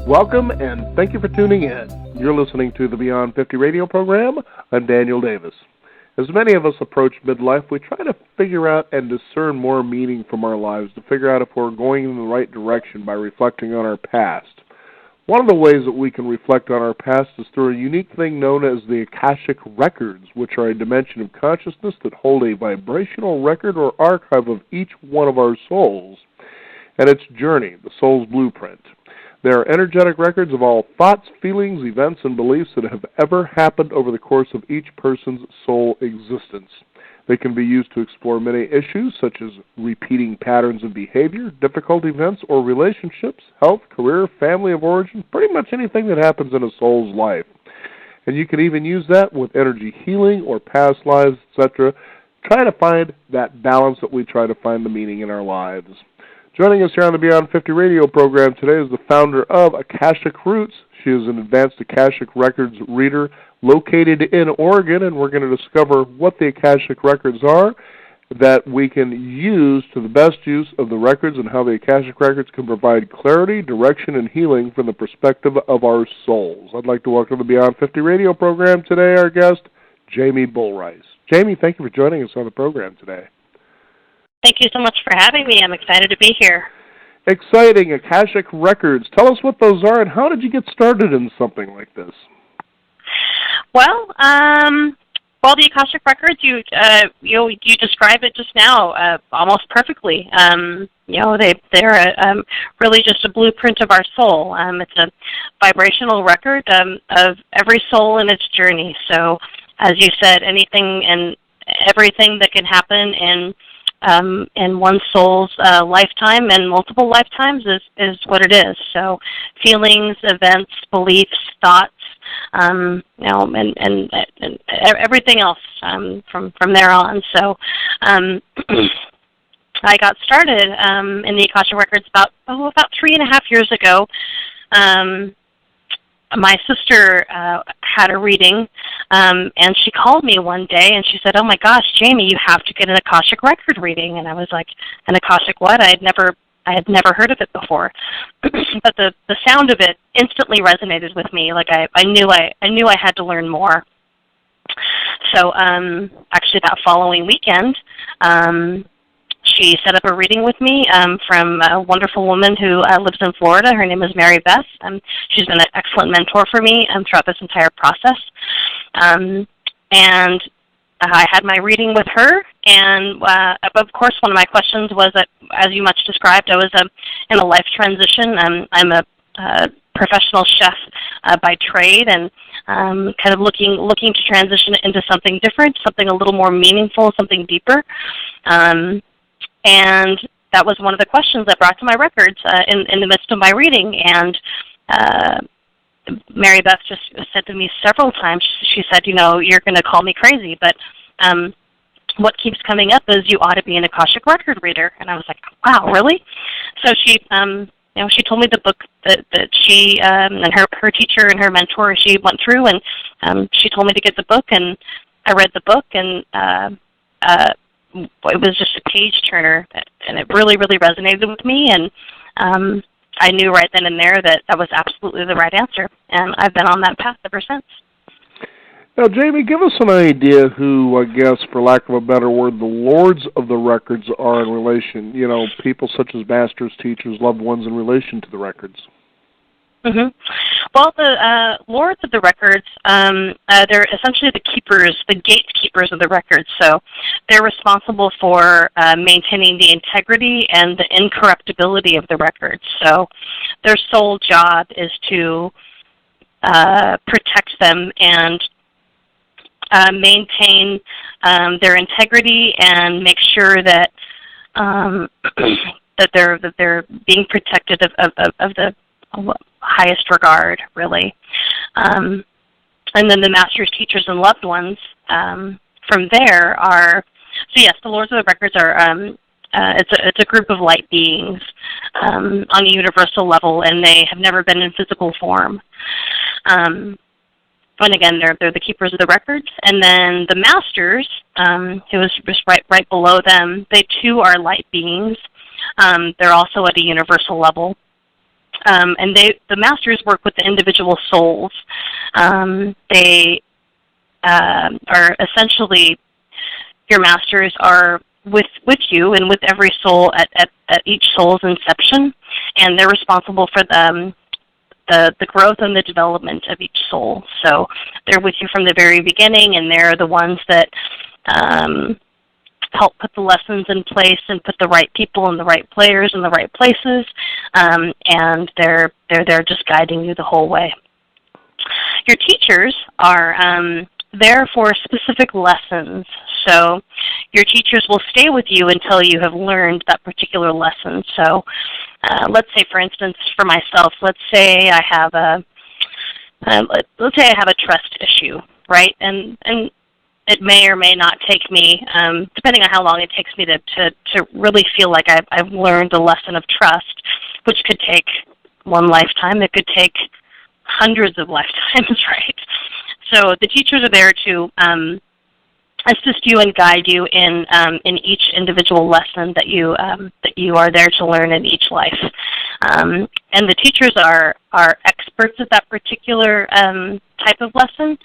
Welcome, and thank you for tuning in. You're listening to the Beyond 50 radio program. I'm Daniel Davis. As many of us approach midlife, we try to figure out and discern more meaning from our lives, to figure out if we're going in the right direction by reflecting on our past. One of the ways that we can reflect on our past is through a unique thing known as the Akashic records, which are a dimension of consciousness that hold a vibrational record or archive of each one of our souls and its journey, the soul's blueprint. They are energetic records of all thoughts, feelings, events, and beliefs that have ever happened over the course of each person's soul existence. They can be used to explore many issues, such as repeating patterns of behavior, difficult events or relationships, health, career, family of origin, pretty much anything that happens in a soul's life. And you can even use that with energy healing or past lives, etc. Try to find that balance that we try to find the meaning in our lives. Joining us here on the Beyond 50 radio program today is the founder of Akashic Roots. She is an advanced Akashic Records reader located in Oregon, and we're going to discover what the Akashic Records are that we can use to the best use of the records and how the Akashic Records can provide clarity, direction, and healing from the perspective of our souls. I'd like to welcome to the Beyond 50 radio program today our guest, Jamie Bullrice. Jamie, thank you for joining us on the program today. Thank you so much for having me. I'm excited to be here. Exciting. Akashic Records. Tell us what those are and how did you get started in something like this? Well, the Akashic Records, you describe it just now almost perfectly. They're really just a blueprint of our soul. It's a vibrational record of every soul in its journey. So, as you said, anything and everything that can happen in one soul's lifetime and multiple lifetimes is what it is. So feelings, events, beliefs, thoughts, and everything else from there on. So I got started in the Akashic Records about 3.5 years ago. My sister had a reading, and she called me one day, and she said, "Oh my gosh, Jamie, you have to get an Akashic record reading." And I was like, "An Akashic what?" I had never heard of it before, but the sound of it instantly resonated with me. Like I knew I had to learn more. So actually, that following weekend, she set up a reading with me from a wonderful woman who lives in Florida. Her name is Mary Beth. She's been an excellent mentor for me throughout this entire process. And I had my reading with her, and of course one of my questions was that, as you much described, I was in a life transition. I'm a professional chef by trade, and kind of looking to transition into something different, something a little more meaningful, something deeper. And that was one of the questions that brought to my records in the midst of my reading. And Mary Beth just said to me several times, she said, "You're going to call me crazy, but what keeps coming up is you ought to be an Akashic record reader." And I was like, "Wow, really?" So she told me the book that she and her teacher and her mentor, she went through, and she told me to get the book, and I read the book, and it was just a page turner, and it really, really resonated with me, and I knew right then and there that was absolutely the right answer, and I've been on that path ever since. Now, Jamie, give us an idea who, I guess, for lack of a better word, the lords of the records are in relation, people such as masters, teachers, loved ones in relation to the records. Mm-hmm. Well, the lords of the records, they're essentially the keepers, the gatekeepers of the records. So they're responsible for maintaining the integrity and the incorruptibility of the records. So their sole job is to protect them and maintain their integrity and make sure that that they're being protected of the highest regard, really. And then the masters, teachers, and loved ones from there are, so yes, the Lords of the Records are, it's a group of light beings on a universal level, and they have never been in physical form. And again, they're the keepers of the records. And then the masters, who is just right below them, they too are light beings. They're also at a universal level. And the masters work with the individual souls. They are essentially, your masters are with you and with every soul at each soul's inception, and they're responsible for the growth and the development of each soul. So they're with you from the very beginning, and they're the ones that help put the lessons in place and put the right people and the right players in the right places, and they're there just guiding you the whole way. Your teachers are there for specific lessons. So your teachers will stay with you until you have learned that particular lesson. So let's say, for instance, for myself, let's say I have a trust issue, right? And it may or may not take me, depending on how long it takes me to really feel like I've learned a lesson of trust, which could take one lifetime. It could take hundreds of lifetimes, right? So the teachers are there to assist you and guide you in each individual lesson that you are there to learn in each life. And the teachers are experts at that particular type of lesson.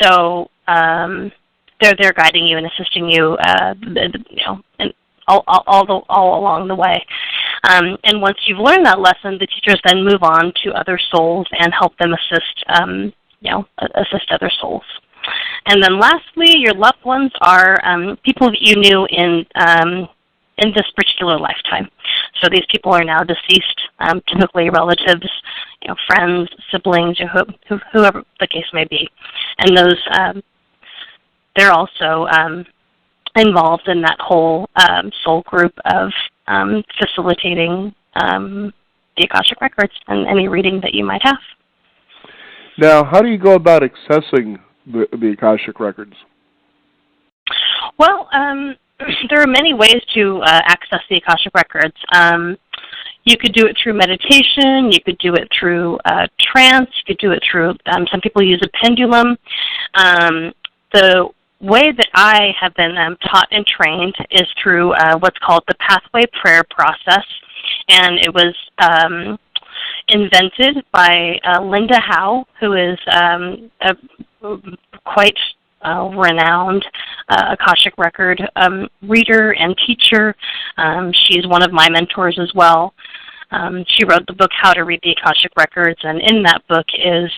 So they're there guiding you and assisting you, and all along the way. And once you've learned that lesson, the teachers then move on to other souls and help them assist other souls. And then lastly, your loved ones are people that you knew in this particular lifetime. So these people are now deceased, typically relatives, friends, siblings, whoever the case may be. And those, they're also involved in that whole soul group of facilitating the Akashic Records and any reading that you might have. Now, how do you go about accessing the Akashic Records? Well, there are many ways to access the Akashic Records. You could do it through meditation. You could do it through trance. You could do it through, some people use a pendulum. The way that I have been taught and trained is through what's called the Pathway Prayer process. And it was invented by Linda Howe, who is a quite renowned Akashic Record reader and teacher. She's one of my mentors as well. She wrote the book How to Read the Akashic Records, and in that book is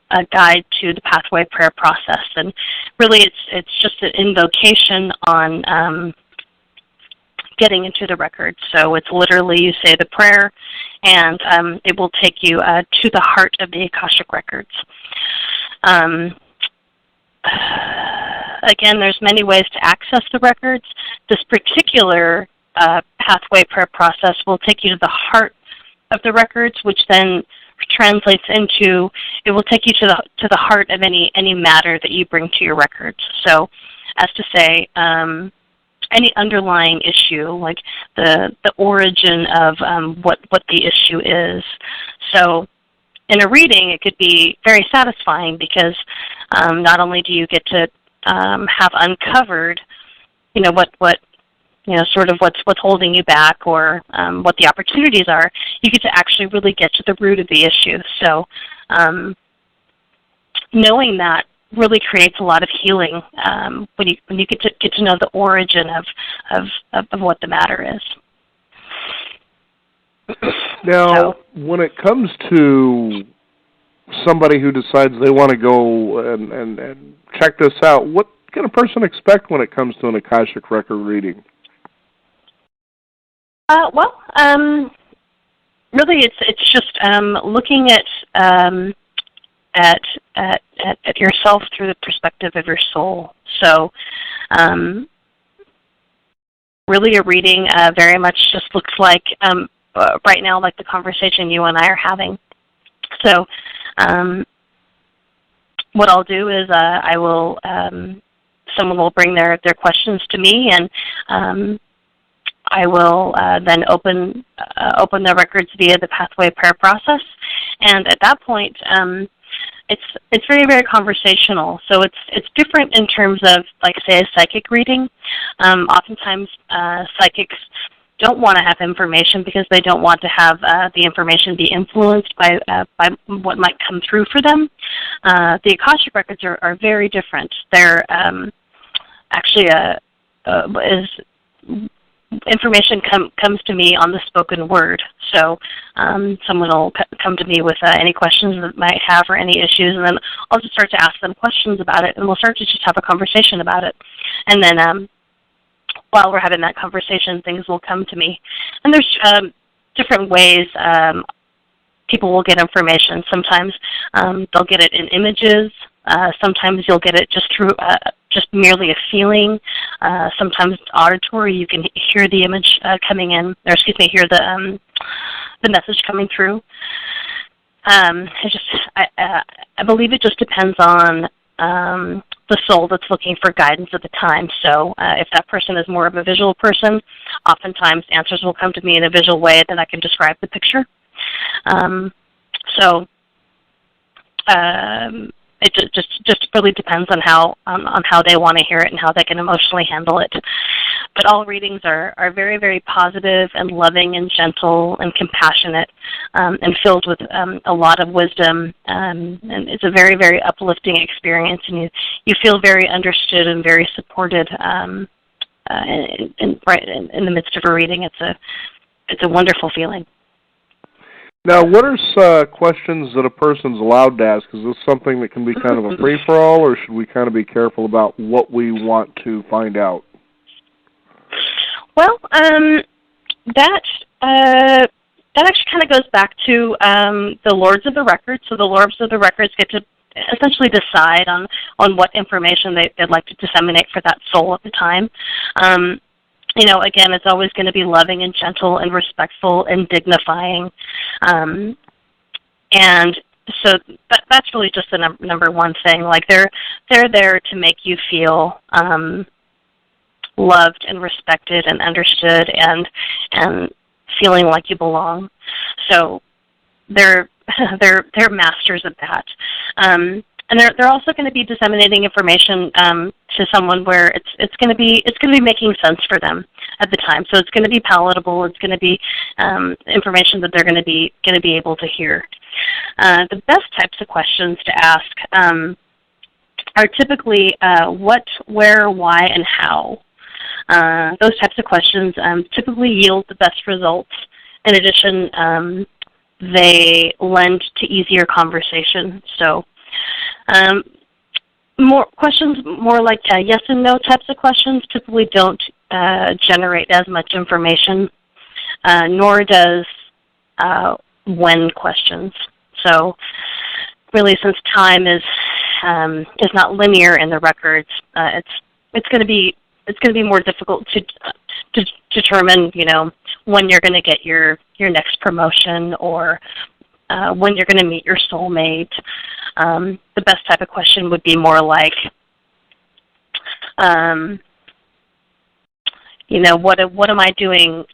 a guide to the Pathway Prayer process. And really it's just an invocation on getting into the records. So it's literally you say the prayer, and it will take you to the heart of the Akashic Records. Again, there's many ways to access the records. This particular Pathway Prayer process will take you to the heart of the records, which then translates into, it will take you to the heart of any matter that you bring to your records. So, as to say, any underlying issue, like the origin of what the issue is. So in a reading, it could be very satisfying because not only do you get to have uncovered, sort of what's holding you back or what the opportunities are, you get to actually really get to the root of the issue. So knowing that really creates a lot of healing when you get to know the origin of what the matter is. Now, when it comes to somebody who decides they want to go and check this out, what can a person expect when it comes to an Akashic Record reading? Really, it's just looking at yourself through the perspective of your soul. So, really, a reading very much just looks like right now, like the conversation you and I are having. So, what I'll do is I will. Someone will bring their questions to me, and I will then open the records via the Pathway Prayer process, and at that point, it's very, very conversational. So it's different in terms of, like, say, a psychic reading. Oftentimes, psychics don't want to have information because they don't want to have the information be influenced by what might come through for them. The Akashic records are very different. They're actually information comes to me on the spoken word. So someone will come to me with any questions that they might have or any issues, and then I'll just start to ask them questions about it, and we'll start to just have a conversation about it. And then while we're having that conversation, things will come to me. And there's different ways people will get information. Sometimes they'll get it in images. Sometimes you'll get it just through just merely a feeling. Sometimes auditory, you can hear the image coming in, or excuse me, hear the message coming through. I believe it just depends on the soul that's looking for guidance at the time. So if that person is more of a visual person, oftentimes answers will come to me in a visual way, then I can describe the picture. It just really depends on how they want to hear it and how they can emotionally handle it. But all readings are very, very positive and loving and gentle and compassionate and filled with a lot of wisdom. And it's a very, very uplifting experience, and you feel very understood and very supported in the midst of a reading. It's a wonderful feeling. Now, what are questions that a person's allowed to ask? Is this something that can be kind of a free-for-all, or should we kind of be careful about what we want to find out? Well, that actually kind of goes back to the Lords of the Records. So the Lords of the Records get to essentially decide on what information they'd like to disseminate for that soul at the time. Again, it's always going to be loving and gentle and respectful and dignifying. And so that's really just the number one thing. Like they're there to make you feel loved and respected and understood and feeling like you belong. So they're masters of that. And they're also going to be disseminating information to someone where it's going to be making sense for them at the time. So it's going to be palatable. It's going to be information that they're going to be able to hear. The best types of questions to ask are typically what, where, why, and how. Those types of questions typically yield the best results. In addition, they lend to easier conversation. So. More questions, more like yes and no types of questions, typically don't generate as much information, nor does when questions. So, really, since time is not linear in the records, it's going to be more difficult to determine, when you're going to get your next promotion or when you're going to meet your soulmate. The best type of question would be more like, what am I doing?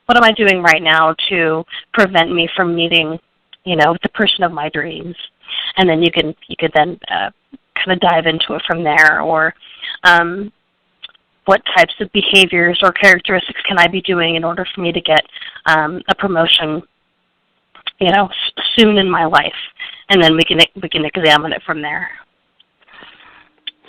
What am I doing right now to prevent me from meeting, the person of my dreams? And then you could then kind of dive into it from there. Or what types of behaviors or characteristics can I be doing in order for me to get a promotion, soon in my life? And then we can examine it from there.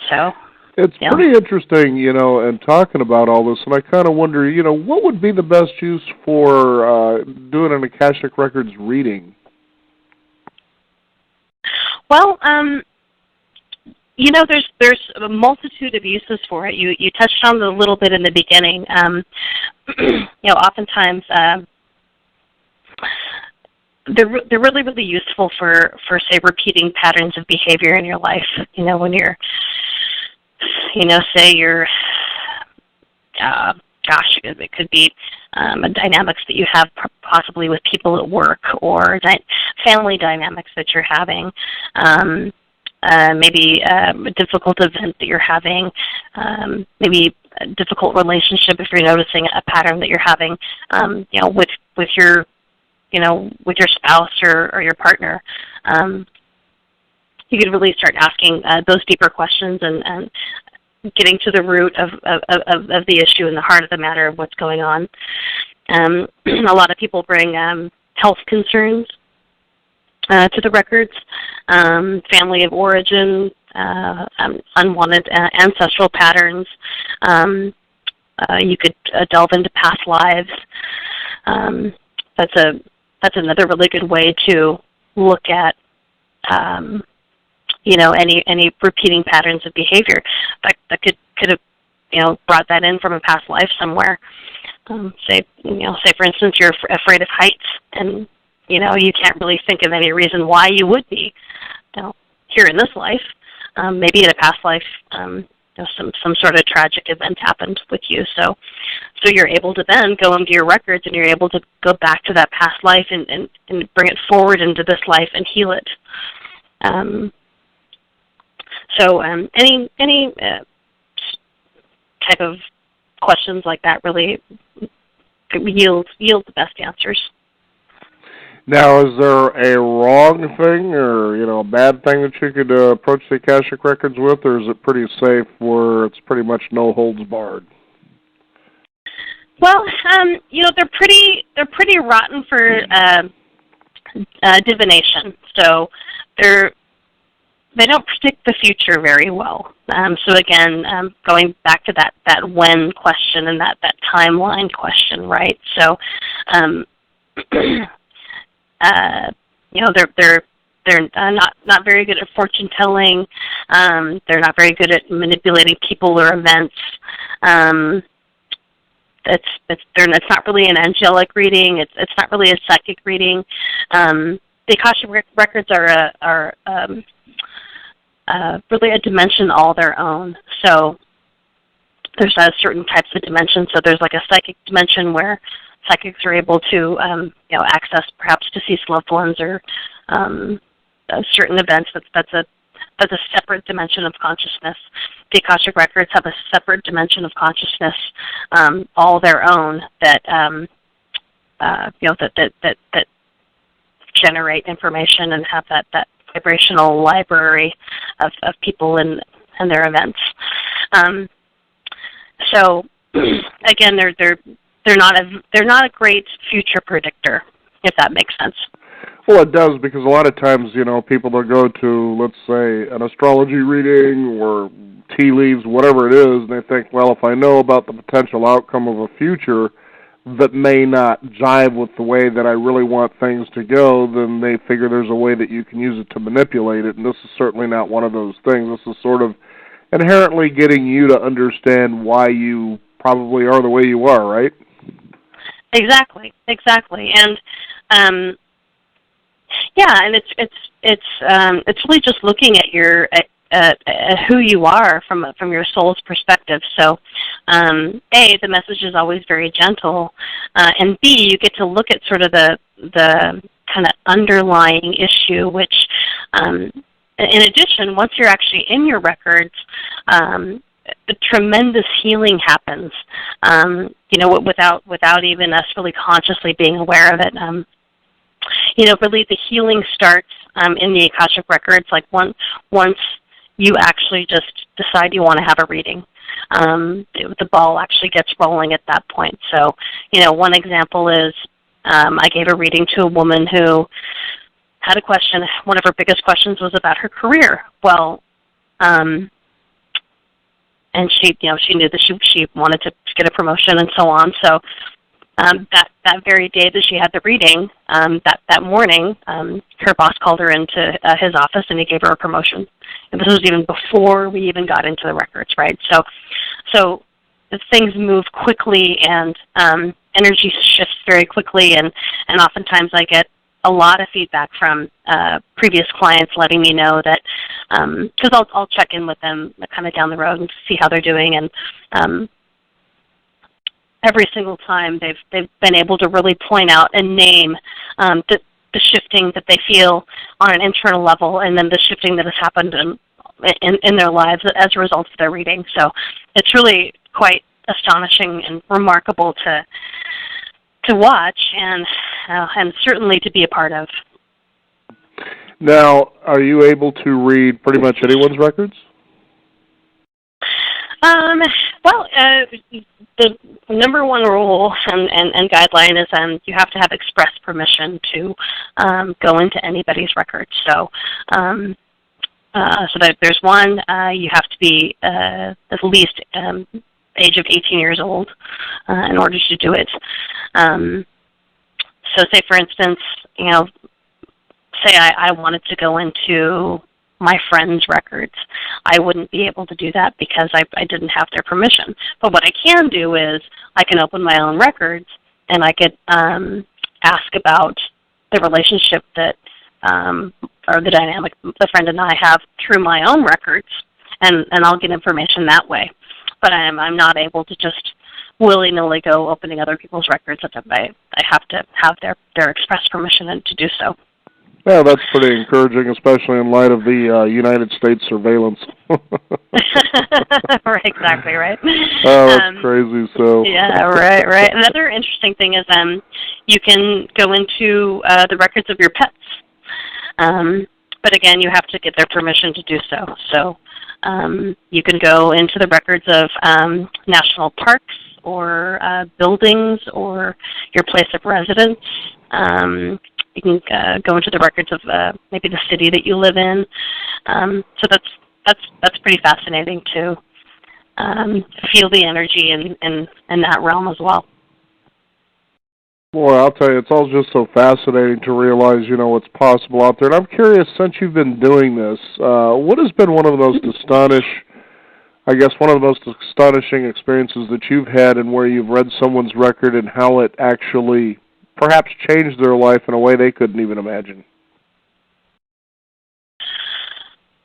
So it's pretty interesting, and talking about all this, and I kind of wonder, what would be the best use for doing an Akashic Records reading? Well, there's a multitude of uses for it. You touched on it a little bit in the beginning. Oftentimes. They're really, really useful for say, repeating patterns of behavior in your life. When you're, say you're, it could be dynamics that you have possibly with people at work, or family dynamics that you're having. Maybe a difficult event that you're having. Maybe a difficult relationship if you're noticing a pattern that you're having, with your with your spouse or your partner. You could really start asking those deeper questions and getting to the root of the issue and the heart of the matter of what's going on. A lot of people bring health concerns to the records, family of origin, unwanted ancestral patterns. You could delve into past lives. That's another really good way to look at any repeating patterns of behavior that could have brought that in from a past life somewhere. Say for instance you're afraid of heights, and you can't really think of any reason why you would be. Here in this life, maybe in a past life, some sort of tragic event happened with you. So you're able to then go into your records, and you're able to go back to that past life and bring it forward into this life and heal it. Any type of questions like that really yield the best answers. Now, is there a wrong thing or a bad thing that you could approach the Akashic records with, or is it pretty safe where it's pretty much no holds barred? Well, they're pretty rotten for divination. So they don't predict the future very well. So again, going back to that when question and that timeline question, right? So, they're not very good at fortune telling. They're not very good at manipulating people or events. It's not really an angelic reading. It's not really a psychic reading. The Akashic records are really a dimension all their own. So there's certain types of dimensions. So there's like a psychic dimension where psychics are able to access perhaps deceased loved ones or certain events. That's a separate dimension of consciousness. The Akashic records have a separate dimension of consciousness, all their own, that that generate information and have that vibrational library of people and their events. So again, they're not a great future predictor, if that makes sense. Well, it does, because a lot of times, people that go to, let's say, an astrology reading or tea leaves, whatever it is, and they think, well, if I know about the potential outcome of a future that may not jive with the way that I really want things to go, then they figure there's a way that you can use it to manipulate it, and this is certainly not one of those things. This is sort of inherently getting you to understand why you probably are the way you are, right? Exactly. And and it's really just looking at at who you are from your soul's perspective. So, A, the message is always very gentle, and B, you get to look at sort of the kind of underlying issue, which, in addition, once you're actually in your records, a tremendous healing happens, without even us really consciously being aware of it. Really the healing starts in the Akashic records, like once you actually just decide you want to have a reading. The ball actually gets rolling at that point. So, one example is I gave a reading to a woman who had a question. One of her biggest questions was about her career. Well, and she knew that she wanted to get a promotion and so on. So that very day that she had the reading, that morning, her boss called her into his office and he gave her a promotion. And this was even before we even got into the records, right? So things move quickly and energy shifts very quickly, and oftentimes I get a lot of feedback from previous clients letting me know that, because I'll check in with them kind of down the road and see how they're doing, and every single time they've been able to really point out and name the shifting that they feel on an internal level, and then the shifting that has happened in their lives as a result of their reading. So it's really quite astonishing and remarkable to watch and certainly to be a part of. Now, are you able to read pretty much anyone's records? Well, the number one rule and guideline is you have to have express permission to go into anybody's records. So, so that there's one, you have to be at least age of 18 years old in order to do it. So, say for instance, say I wanted to go into my friends' records. I wouldn't be able to do that because I didn't have their permission. But what I can do is I can open my own records and I could ask about the relationship that, or the dynamic the friend and I have through my own records, and I'll get information that way. But I'm not able to just willy-nilly go opening other people's records. I have to have their express permission to do so. Yeah, that's pretty encouraging, especially in light of the United States surveillance. Right, exactly, right. Oh, that's crazy. So yeah, right. Another interesting thing is you can go into the records of your pets, but again, you have to get their permission to do so. So you can go into the records of national parks or buildings or your place of residence. You can go into the records of maybe the city that you live in. So that's pretty fascinating to feel the energy in that realm as well. Boy, I'll tell you, it's all just so fascinating to realize, what's possible out there. And I'm curious, since you've been doing this, what has been one of the most astonishing experiences that you've had, and where you've read someone's record and how it actually perhaps changed their life in a way they couldn't even imagine?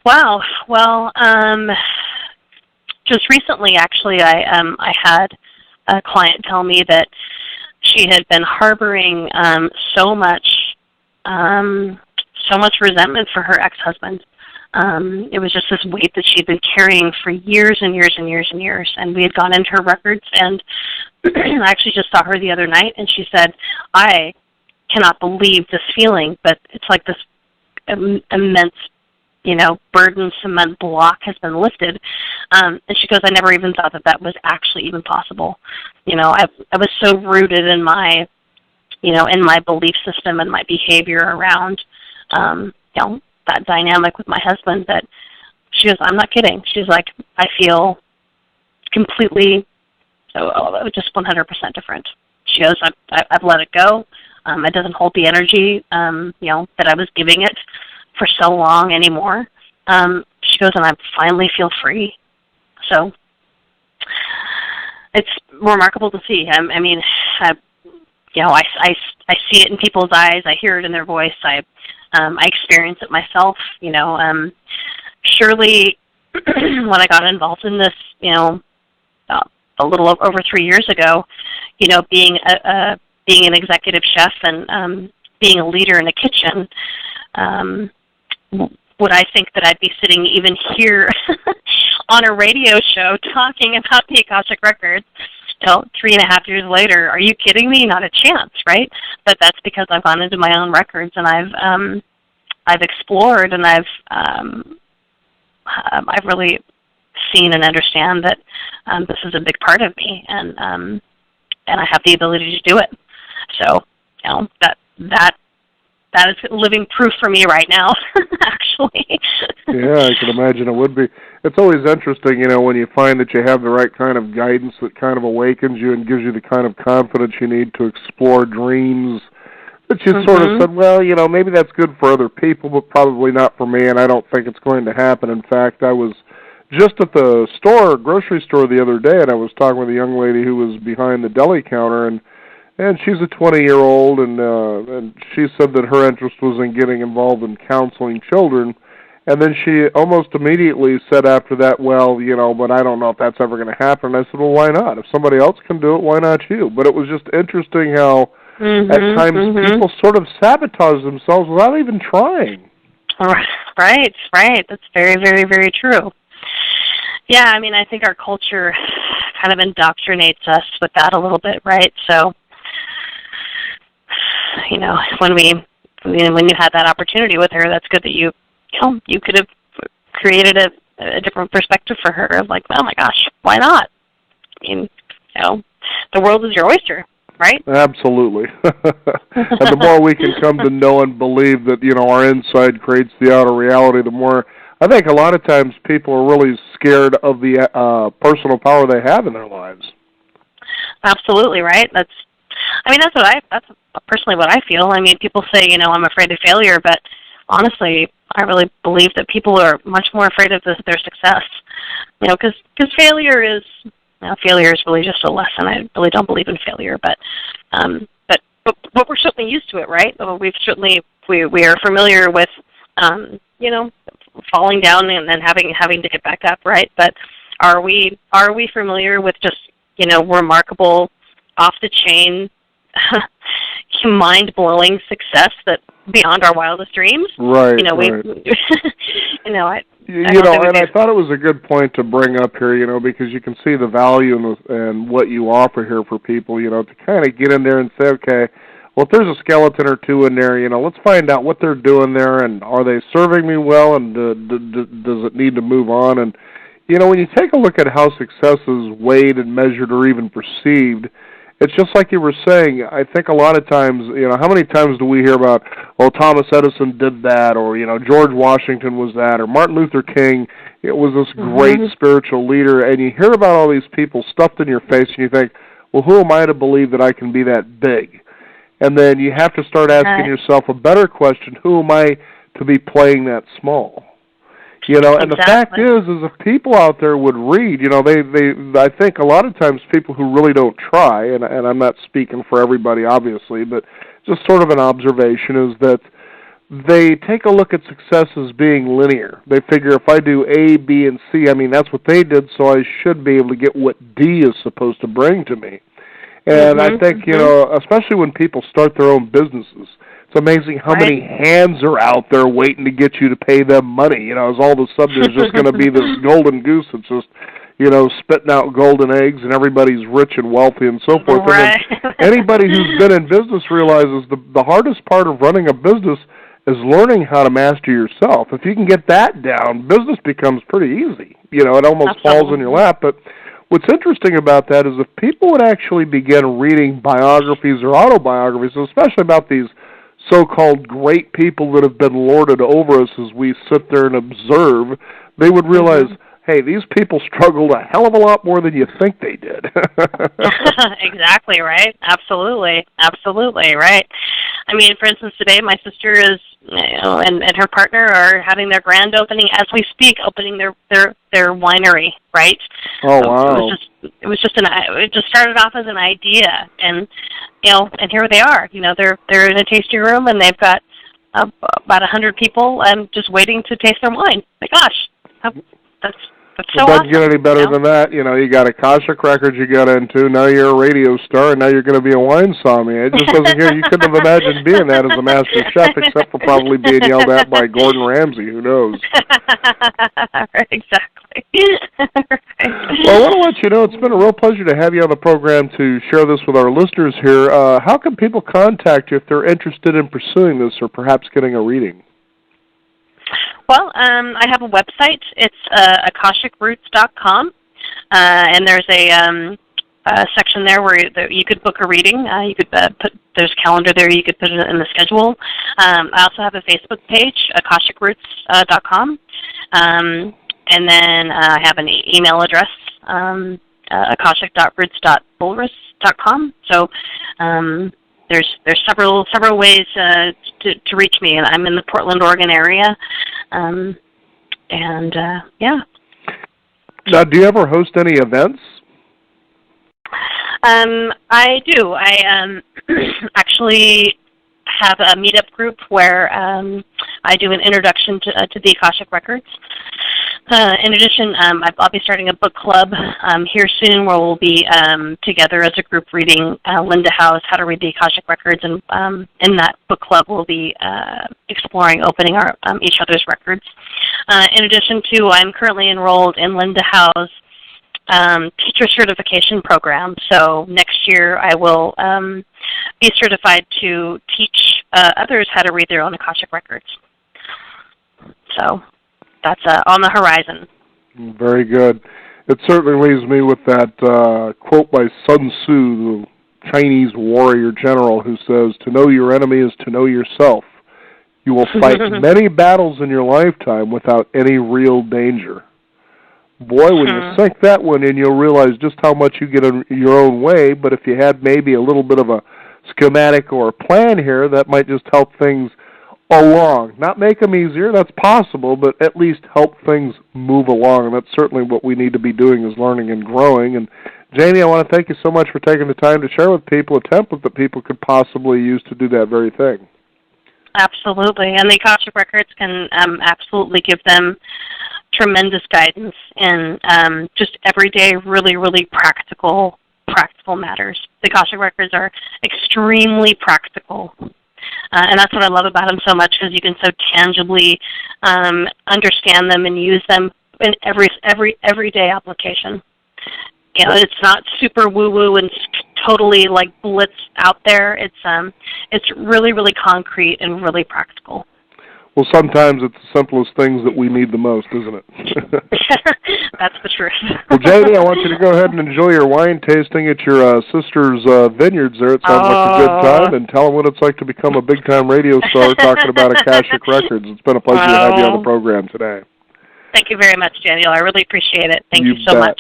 Wow. Well, just recently, actually, I had a client tell me that she had been harboring so much resentment for her ex-husband. It was just this weight that she'd been carrying for years and years and years and years. And we had gone into her records, and I actually just saw her the other night, and she said, I cannot believe this feeling, but it's like this immense, burden, cement block has been lifted. And she goes, I never even thought that was actually even possible. I was so rooted in my, in my belief system and my behavior around, that dynamic with my husband, that she goes, I'm not kidding. She's like, I feel completely, just 100% different. She goes, I've let it go. It doesn't hold the energy, that I was giving it for so long anymore. She goes, and I finally feel free. So it's remarkable to see. I see it in people's eyes. I hear it in their voice. I experience it myself. Surely when I got involved in this, a little over 3 years ago, being an executive chef and being a leader in a kitchen, would I think that I'd be sitting even here on a radio show talking about the Akashic Records 3.5 years later? Are you kidding me? Not a chance, right? But that's because I've gone into my own records, and I've explored, and I've really seen and understand that this is a big part of me, and I have the ability to do it. So, that is living proof for me right now, actually. Yeah, I can imagine it would be. It's always interesting, when you find that you have the right kind of guidance that kind of awakens you and gives you the kind of confidence you need to explore dreams that you sort of said, well, maybe that's good for other people, but probably not for me, and I don't think it's going to happen. In fact, I was just at the grocery store the other day, and I was talking with a young lady who was behind the deli counter, and she's a 20-year-old, and she said that her interest was in getting involved in counseling children. And then she almost immediately said after that, well, but I don't know if that's ever going to happen. And I said, well, why not? If somebody else can do it, why not you? But it was just interesting how at times people sort of sabotage themselves without even trying. Right. That's very, very, very true. Yeah, I think our culture kind of indoctrinates us with that a little bit, right? So, when you had that opportunity with her, that's good that you could have created a different perspective for her. I'm like, oh my gosh, why not? I mean, the world is your oyster, right? Absolutely. And the more we can come to know and believe that, our inside creates the outer reality, the more, I think a lot of times people are really scared of the personal power they have in their lives. Absolutely, right? That's personally what I feel. I mean, people say, I'm afraid of failure, but honestly, I really believe that people are much more afraid of their success. Because failure is really just a lesson. I really don't believe in failure, but we're certainly used to it, right? We are familiar with falling down and then having to get back up, right? But are we familiar with just remarkable, off the chain, mind-blowing success that beyond our wildest dreams? Right. Right. I thought it was a good point to bring up here, because you can see the value in what you offer here for people, to kind of get in there and say, okay, well, if there's a skeleton or two in there, let's find out what they're doing there, and are they serving me well, and does it need to move on? And, when you take a look at how success is weighed and measured or even perceived, it's just like you were saying. I think a lot of times, how many times do we hear about, well, Thomas Edison did that, or, George Washington was that, or Martin Luther King, it was this great spiritual leader, and you hear about all these people stuffed in your face, and you think, well, who am I to believe that I can be that big? And then you have to start asking yourself a better question, who am I to be playing that small? And the fact is if people out there would read, I think a lot of times people who really don't try, and I'm not speaking for everybody, obviously, but just sort of an observation is that they take a look at success as being linear. They figure if I do A, B, and C, that's what they did, so I should be able to get what D is supposed to bring to me. And I think, especially when people start their own businesses, it's amazing how many hands are out there waiting to get you to pay them money. As all of a sudden there's just going to be this golden goose that's just, spitting out golden eggs and everybody's rich and wealthy and so forth. Right. And anybody who's been in business realizes the hardest part of running a business is learning how to master yourself. If you can get that down, business becomes pretty easy. It almost falls in your lap. But what's interesting about that is if people would actually begin reading biographies or autobiographies, especially about these so-called great people that have been lorded over us as we sit there and observe, they would realize, hey, these people struggled a hell of a lot more than you think they did. Exactly, right? Absolutely, right. I mean, for instance, today my sister is, and her partner are having their grand opening as we speak, opening their winery, right? Oh, wow. It just started off as an idea, and and here they are. They're in a tasting room, and they've got about 100 people just waiting to taste their wine. My gosh, that's so awesome. It doesn't get any better than that. You got Akashic Records you got into, now you're a radio star, and now you're going to be a wine sommelier. It just doesn't get, you couldn't have imagined being that as a master chef, except for probably being yelled at by Gordon Ramsay. Who knows? Exactly. Well, I want to let you know, it's been a real pleasure to have you on the program to share this with our listeners here. How can people contact you if they're interested in pursuing this or perhaps getting a reading? Well, I have a website. It's akashicroots.com, and there's a section there where you could book a reading. You could there's a calendar there. You could put it in the schedule. I also have a Facebook page, akashicroots.com, and then I have an email address, akashic.roots.bulrus.com. So there's several ways to reach me, and I'm in the Portland, Oregon area, yeah. Now, do you ever host any events? I do. I actually have a Meetup Group where I do an introduction to the Akashic Records. In addition, I'll be starting a book club here soon where we'll be together as a group reading Linda Howe's How to Read the Akashic Records, and in that book club we'll be exploring opening our each other's records. In addition to, I'm currently enrolled in Linda Howe's teacher certification program, so next year I will be certified to teach others how to read their own Akashic Records. So that's on the horizon. Very good. It certainly leaves me with that quote by Sun Tzu, the Chinese warrior general, who says, "To know your enemy is to know yourself. You will fight many battles in your lifetime without any real danger." Boy, when you sink that one in, you'll realize just how much you get in your own way, but if you had maybe a little bit of a schematic or a plan here, that might just help things along. Not make them easier, that's possible, but at least help things move along, and that's certainly what we need to be doing, is learning and growing. And Jamie, I want to thank you so much for taking the time to share with people a template that people could possibly use to do that very thing. Absolutely, and the Akashic Records can absolutely give them tremendous guidance in just everyday, really, really practical matters. The Akashic Records are extremely practical. And that's what I love about them so much, because you can so tangibly understand them and use them in everyday application. You know, it's not super woo-woo and totally like blitz out there. It's really, really concrete and really practical. Well, sometimes it's the simplest things that we need the most, isn't it? That's the truth. Well, Jamie, I want you to go ahead and enjoy your wine tasting at your sister's vineyards there. It sounds like a good time. And tell them what it's like to become a big-time radio star talking about Akashic Records. It's been a pleasure to have you on the program today. Thank you very much, Daniel. I really appreciate it. Thank you so much.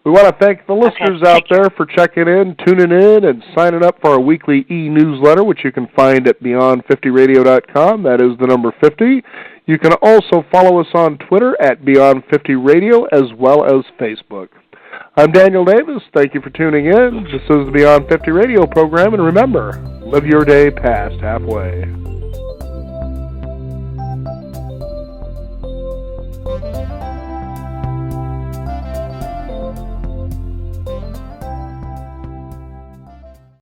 We want to thank the listeners out there for checking in, tuning in, and signing up for our weekly e-newsletter, which you can find at beyond50radio.com. That is the number 50. You can also follow us on Twitter at Beyond50Radio, as well as Facebook. I'm Daniel Davis. Thank you for tuning in. This is the Beyond 50 Radio program, and remember, live your day past halfway.